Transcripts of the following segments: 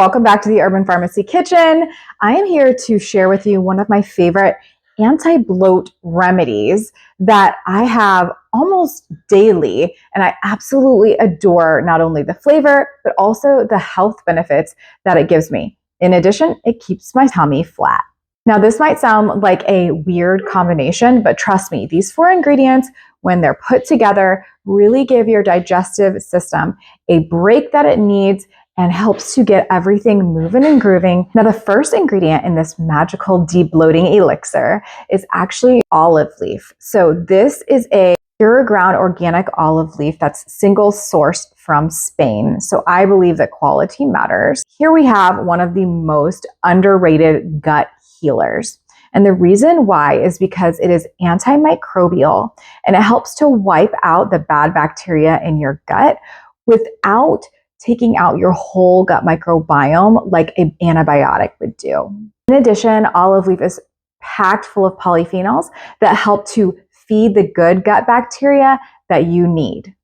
Welcome back to the Urban Pharmacy Kitchen. I am here to share with you one of my favorite anti-bloat remedies that I have almost daily, and I absolutely adore not only the flavor, but also the health benefits that it gives me. In addition, it keeps my tummy flat. Now, this might sound like a weird combination, but trust me, these 4 ingredients, when they're put together, really give your digestive system a break that it needs and helps to get everything moving and grooving. Now, the first ingredient in this magical de-bloating elixir is actually olive leaf. So this is a pure ground organic olive leaf that's single sourced from Spain. So I believe that quality matters. Here we have one of the most underrated gut healers. And the reason why is because it is antimicrobial and it helps to wipe out the bad bacteria in your gut without taking out your whole gut microbiome like an antibiotic would do. In addition, olive leaf is packed full of polyphenols that help to feed the good gut bacteria that you need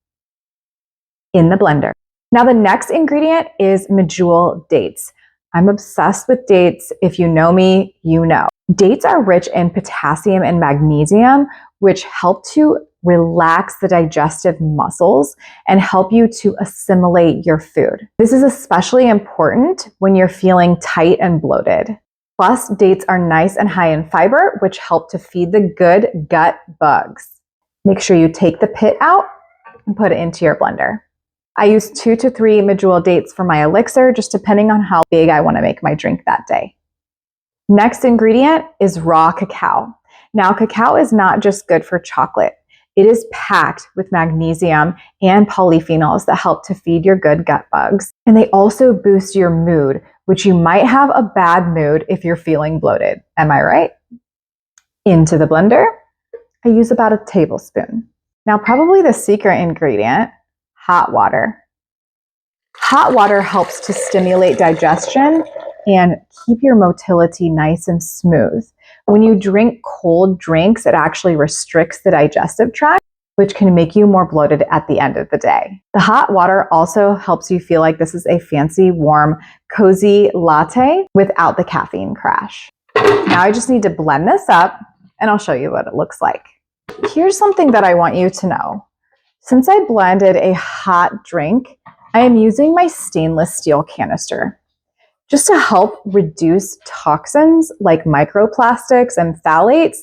in the blender. Now, the next ingredient is medjool dates. I'm obsessed with dates. If you know me, you know. Dates are rich in potassium and magnesium, which help to relax the digestive muscles and help you to assimilate your food. This is especially important when you're feeling tight and bloated. Plus, dates are nice and high in fiber, which help to feed the good gut bugs. Make sure you take the pit out and put it into your blender. I use 2 to 3 medjool dates for my elixir, just depending on how big I want to make my drink that day. Next ingredient is raw cacao. Now, cacao is not just good for chocolate. It is packed with magnesium and polyphenols that help to feed your good gut bugs. And they also boost your mood, which you might have a bad mood if you're feeling bloated. Am I right? Into the blender, I use about a tablespoon. Now, probably the secret ingredient, hot water. Hot water helps to stimulate digestion and keep your motility nice and smooth. When you drink cold drinks, it actually restricts the digestive tract, which can make you more bloated at the end of the day. The hot water also helps you feel like this is a fancy, warm, cozy latte without the caffeine crash. Now I just need to blend this up and I'll show you what it looks like. Here's something that I want you to know. Since I blended a hot drink, I am using my stainless steel canister. Just to help reduce toxins like microplastics and phthalates,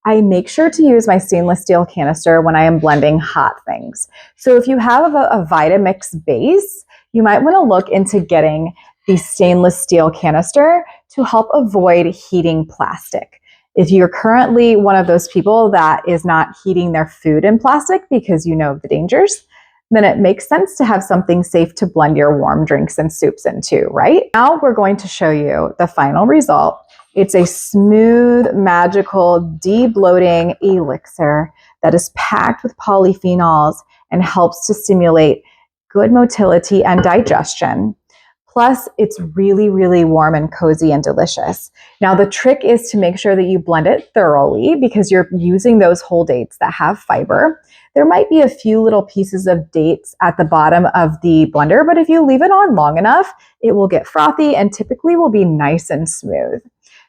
I make sure to use my stainless steel canister when I am blending hot things. So if you have a Vitamix base, you might want to look into getting the stainless steel canister to help avoid heating plastic. If you're currently one of those people that is not heating their food in plastic because you know the dangers, then it makes sense to have something safe to blend your warm drinks and soups into, right? Now we're going to show you the final result. It's a smooth, magical, de-bloating elixir that is packed with polyphenols and helps to stimulate good motility and digestion. Plus, it's really, really warm and cozy and delicious. Now, the trick is to make sure that you blend it thoroughly because you're using those whole dates that have fiber. There might be a few little pieces of dates at the bottom of the blender, but if you leave it on long enough, it will get frothy and typically will be nice and smooth.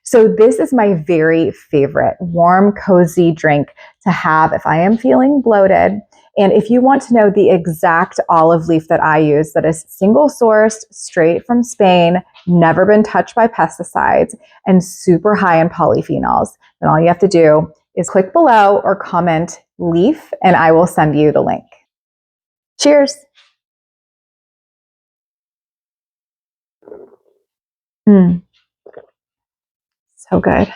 So this is my very favorite warm, cozy drink to have if I am feeling bloated. And if you want to know the exact olive leaf that I use that is single sourced, straight from Spain, never been touched by pesticides, and super high in polyphenols, then all you have to do is click below or comment leaf and I will send you the link. Cheers. So good.